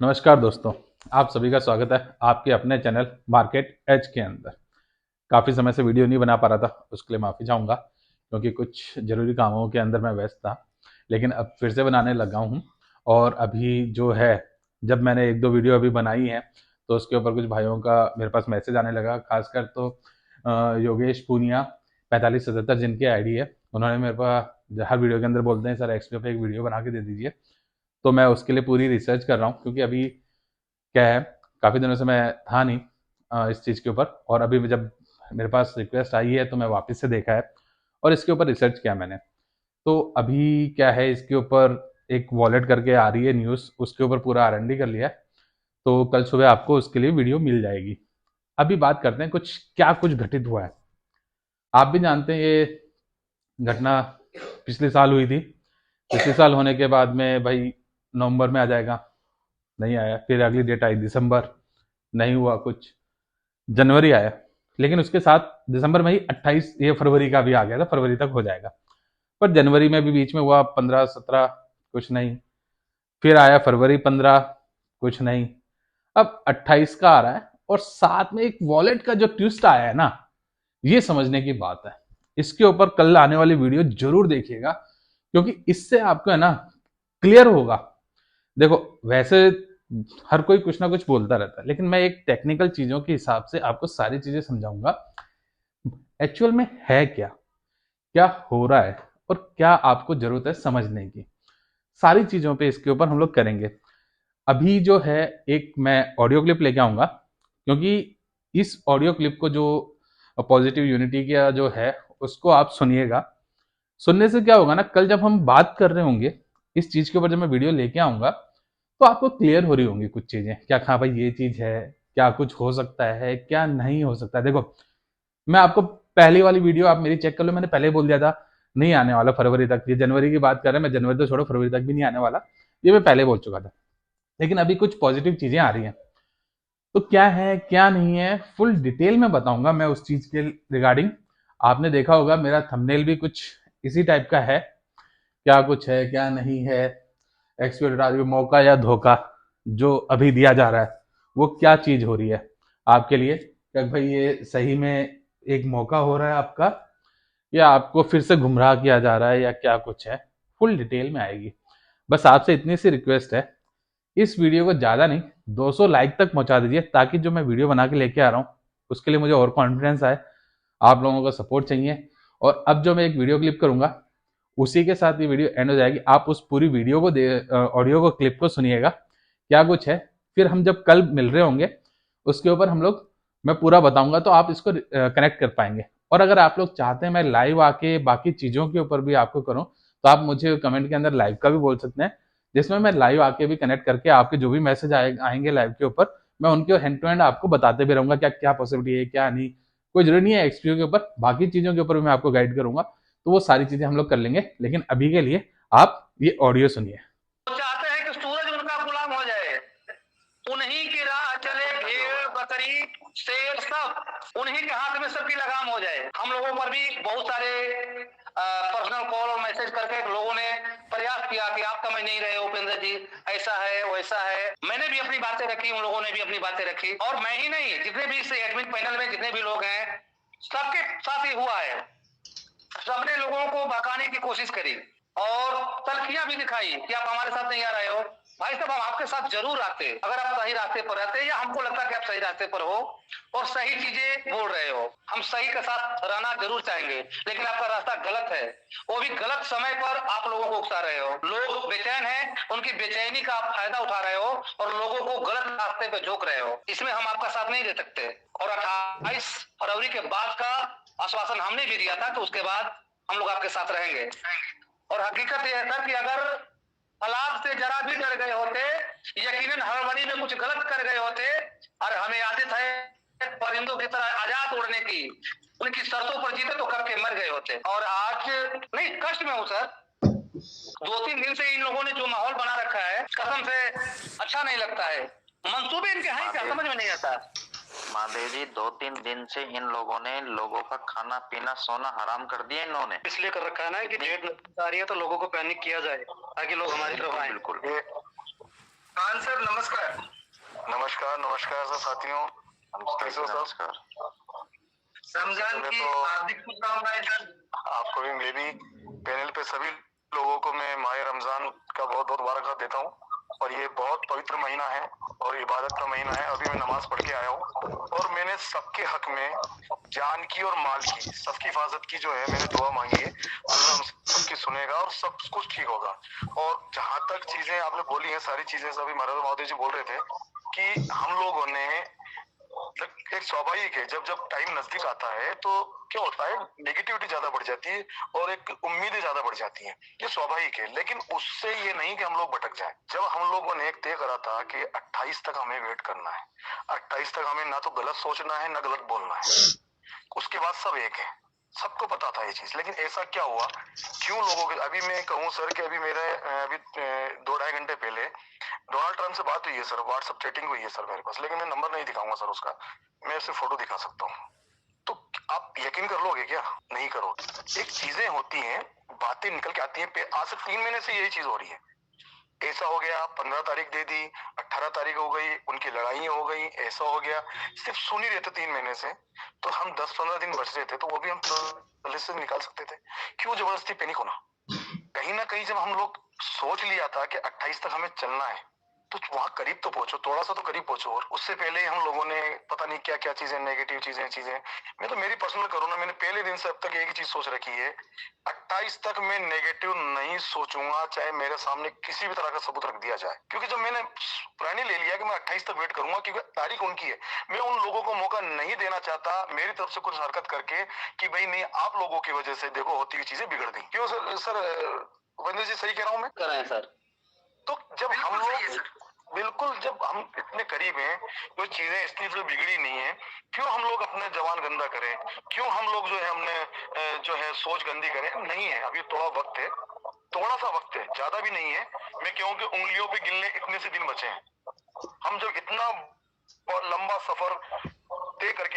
नमस्कार दोस्तों, आप सभी का स्वागत है आपके अपने चैनल मार्केट एज के अंदर। काफ़ी समय से वीडियो नहीं बना पा रहा था, उसके लिए माफ़ी चाहूँगा क्योंकि कुछ ज़रूरी कामों के अंदर मैं व्यस्त था। लेकिन अब फिर से बनाने लगा हूँ और अभी जो है, जब मैंने 1-2 वीडियो अभी बनाई हैं, तो उसके ऊपर कुछ भाइयों का मेरे पास मैसेज आने लगा। ख़ासकर तो योगेश पूनिया 4577 जिनकी आईडी है, उन्होंने मेरे पास हर वीडियो के अंदर बोलते हैं, "सर एक्सपी पे एक वीडियो बना के दे दीजिए।" तो मैं उसके लिए पूरी रिसर्च कर रहा हूँ क्योंकि अभी क्या है, काफ़ी दिनों से मैं था नहीं इस चीज़ के ऊपर, और अभी जब मेरे पास रिक्वेस्ट आई है तो मैं वापस से देखा है और इसके ऊपर रिसर्च किया मैंने। तो अभी क्या है, इसके ऊपर एक वॉलेट करके आ रही है न्यूज़, उसके ऊपर पूरा आर-एन-डी कर लिया है, तो कल सुबह आपको उसके लिए वीडियो मिल जाएगी। अभी बात करते हैं कुछ घटित हुआ है। आप भी जानते हैं ये घटना पिछले साल हुई थी। पिछले साल होने के बाद में भाई नवंबर में आ जाएगा, नहीं आया। फिर अगली डेट आई दिसंबर, नहीं हुआ कुछ। जनवरी आया, लेकिन उसके साथ दिसंबर में ही 28 ये फरवरी का भी आ गया था, फरवरी तक हो जाएगा। पर जनवरी में भी बीच में हुआ 15-17, कुछ नहीं। फिर आया फरवरी 15, कुछ नहीं। अब 28 का आ रहा है और साथ में एक वॉलेट का जो ट्विस्ट आया है ना, ये समझने की बात है। इसके ऊपर कल आने वाली वीडियो जरूर देखिएगा क्योंकि इससे आपको है ना क्लियर होगा। देखो, वैसे हर कोई कुछ ना कुछ बोलता रहता है, लेकिन मैं एक टेक्निकल चीजों के हिसाब से आपको सारी चीजें समझाऊंगा। एक्चुअल में है क्या, क्या हो रहा है और क्या आपको जरूरत है समझने की, सारी चीजों पे इसके ऊपर हम लोग करेंगे। अभी जो है, एक मैं ऑडियो क्लिप लेके आऊंगा क्योंकि इस ऑडियो क्लिप को जो पॉजिटिव यूनिटी का जो है, उसको आप सुनिएगा। सुनने से क्या होगा ना, कल जब हम बात कर रहे होंगे इस चीज के ऊपर, जब मैं वीडियो लेके आऊंगा तो आपको क्लियर हो रही होंगी कुछ चीजें, क्या हाँ भाई ये चीज है, क्या कुछ हो सकता है, क्या नहीं हो सकता है। देखो, मैं आपको पहली वाली वीडियो आप मेरी चेक कर लो, मैंने पहले ही बोल दिया था नहीं आने वाला फरवरी तक। ये जनवरी की बात कर रहे हैं, मैं जनवरी तो छोड़ो, फरवरी तक भी नहीं आने वाला, ये मैं पहले बोल चुका था। लेकिन अभी कुछ पॉजिटिव चीजें आ रही हैं, तो क्या है क्या नहीं है फुल डिटेल में बताऊंगा मैं उस चीज के रिगार्डिंग। आपने देखा होगा मेरा थंबनेल भी कुछ इसी टाइप का है, क्या कुछ है क्या नहीं है, एक्सपेक्टेड आर मौका या धोखा जो अभी दिया जा रहा है, वो क्या चीज हो रही है आपके लिए। क्या भाई ये सही में एक मौका हो रहा है आपका, या आपको फिर से गुमराह किया जा रहा है, या क्या कुछ है, फुल डिटेल में आएगी। बस आपसे इतनी सी रिक्वेस्ट है, इस वीडियो को ज़्यादा नहीं 200 लाइक तक पहुंचा दीजिए, ताकि जो मैं वीडियो बना के लेके आ रहा हूँ उसके लिए मुझे और कॉन्फिडेंस आए। आप लोगों का सपोर्ट चाहिए। और अब जो मैं एक वीडियो क्लिप करूंगा, उसी के साथ ये वीडियो एंड हो जाएगी। आप उस पूरी वीडियो को ऑडियो को क्लिप को सुनिएगा, क्या कुछ है। फिर हम जब कल मिल रहे होंगे, उसके ऊपर हम लोग, मैं पूरा बताऊंगा तो आप इसको कनेक्ट कर पाएंगे। और अगर आप लोग चाहते हैं मैं लाइव आके बाकी चीज़ों के ऊपर भी आपको करूं, तो आप मुझे कमेंट के अंदर लाइव का भी बोल सकते हैं, जिसमें मैं लाइव आके भी कनेक्ट करके आपके जो भी मैसेज आएंगे लाइव के ऊपर, मैं उनके हैंड टू हैंड आपको बताते भी रहूंगा क्या क्या पॉसिबिलिटी है क्या नहीं। कोई जरूरी नहीं है एक्सपीओ के ऊपर, बाकी चीज़ों के ऊपर भी मैं आपको गाइड करूंगा। तो वो सारी चीज़ें हम लोग कर लेंगे, लेकिन अभी के लिए आप ये ऑडियो सुनिए। वो चाहते हैं कि सूरज उनका गुलाम हो जाए, उन्हीं की राह चले भेड़ बकरी शेर सब, उन्हीं के हाथ में सबकी लगाम हो जाए। हम लोगों पर भी बहुत सारे पर्सनल कॉल और मैसेज करके लोगों ने प्रयास किया कि आप समझ नहीं रहे उपेंद्र जी, ऐसा है वैसा है। मैंने भी अपनी बातें रखी, उन लोगों ने भी अपनी बातें रखी, और मैं ही नहीं, जितने भी इस एडमिन पैनल में जितने भी लोग हैं, सबके साथ ही हुआ है। सबने लोगों को बहकाने की कोशिश करी और तलखियां भी दिखाई कि आप हमारे साथ नहीं आ रहे हो। भाई साहब, हम आपके साथ जरूर आते अगर आप सही रास्ते पर रहते, या हमको लगता कि आप सही रास्ते पर हो और सही चीजें बोल रहे हो। हम सही के साथ रहना जरूर चाहेंगे, लेकिन आपका रास्ता गलत है, वो भी गलत समय पर आप लोगों को उकसा रहे हो। लोग बेचैन हैं, उनकी बेचैनी का आप फायदा उठा रहे हो और लोगों को गलत रास्ते पे झोंक रहे हो। इसमें हम आपका साथ नहीं दे सकते। और 28 फरवरी के बाद का आश्वासन हमने भी दिया था कि उसके बाद हम लोग आपके साथ रहेंगे। और हकीकत यह है सर कि अगर हालात से जरा भी डर गए होते, यकीनन हड़बड़ी में कुछ गलत कर गए होते, और हमें आदत है परिंदों की तरह आजाद उड़ने की, उनकी शर्तों पर जीते तो कब के मर गए होते। और आज नहीं, कष्ट में हूं सर। 2-3 दिन से इन लोगों ने जो माहौल बना रखा है, कसम से अच्छा नहीं लगता है। मंसूबे इनके हैं क्या, समझ में नहीं आता। महादेव जी, 2-3 दिन से इन लोगों ने लोगों का खाना पीना सोना हराम कर दिया। इन्होंने इसलिए कर रखा है ना कि डेट आ रही है तो लोगों को पैनिक किया जाए ताकि लोग हमारी तरफ आए। बिल्कुल। काल रमजान सर नमस्कार। नमस्कार नमस्कार सर साथियों, कैसे हो सर? नमस्कार। रमजान की हार्दिक शुभकामनाएं सर। आपको भी, मैं भी पैनल पे सभी लोगों को मैं माह रमजान का बहुत बहुत मुबारकबाद देता हूँ। और ये बहुत पवित्र महीना है और इबादत का महीना है। अभी मैं नमाज पढ़ के आया हूँ और मैंने सबके हक में जान की और माल की, सबकी हिफाजत की जो है मैंने दुआ मांगी है। अल्लाह हम सबकी सुनेगा और सब कुछ ठीक होगा। और जहां तक चीजें आपने बोली हैं, सारी चीजें सभी महाराज महोदय जी बोल रहे थे कि हम लोगों ने एक स्वाभाविक है, जब जब टाइम नजदीक आता है तो क्या होता है, नेगेटिविटी ज्यादा बढ़ जाती है और एक उम्मीदें ज्यादा बढ़ जाती हैं। ये स्वाभाविक है, लेकिन उससे ये नहीं कि हम लोग भटक जाएं। जब हम लोगों ने एक तय करा था कि 28 तक हमें वेट करना है, 28 तक हमें ना तो गलत सोचना है ना गलत बोलना है, उसके बाद सब एक है, सबको पता था ये चीज। लेकिन ऐसा क्या हुआ, क्यों लोगों के, अभी मैं कहूँ सर कि अभी मेरे 2-2.5 घंटे पहले डोनाल्ड ट्रम्प से बात हुई है सर, व्हाट्सएप चैटिंग हुई है सर मेरे पास, लेकिन मैं नंबर नहीं दिखाऊंगा सर उसका, मैं उसे फोटो दिखा सकता हूँ। तो आप यकीन कर लोगे क्या? नहीं करोगे। एक चीजें होती हैं, बातें निकल के आती हैं। आज से 3 महीने से यही चीज हो रही है। ऐसा हो गया, 15 तारीख दे दी, 18 तारीख हो गई, उनकी लड़ाइयां हो गई, ऐसा हो गया, सिर्फ सुन ही रहते 3 महीने से। तो हम 10-15 दिन बच रहे थे, तो वो भी हम पहले से निकाल सकते थे। क्यों जबरदस्ती पैनिक होना? कहीं ना कहीं जब हम लोग सोच लिया था कि 28 तक हमें चलना है, तो वहां करीब तो पहुंचो, थोड़ा सा तो करीब पहुंचो। और उससे पहले हम लोगों ने पता नहीं क्या क्या चीजें, नेगेटिव चीजें मैं तो मेरी पर्सनल करूँ ना, मैंने पहले दिन से अब तक एक ही चीज सोच रखी है, 28 तक मैं नेगेटिव नहीं सोचूंगा, चाहे मेरे सामने किसी भी तरह का सबूत रख दिया जाए। क्योंकि जब मैंने प्रण ले लिया कि मैं 28 तक वेट करूंगा, क्योंकि तारीख उनकी है, मैं उन लोगों को मौका नहीं देना चाहता मेरी तरफ से कुछ हरकत करके कि भाई नहीं, आप लोगों की वजह से देखो होती हुई चीजें बिगड़ दी। क्यों सर उपेंद्र जी, सही कह रहा हूं मैं? कराएं सर। तो जब हम लोग बिल्कुल, जब हम इतने करीब हैं, कोई चीजें इसलिए जो बिगड़ी नहीं है, क्यों हम लोग अपने जवान गंदा करें? क्यों हम लोग जो है हमने जो है सोच गंदी करें? नहीं है, अभी थोड़ा वक्त है, थोड़ा सा वक्त है, ज्यादा भी नहीं है। मैं कहूँ कि उंगलियों पे गिनने इतने से दिन बचे हैं। हम जब इतना लंबा सफर तय करके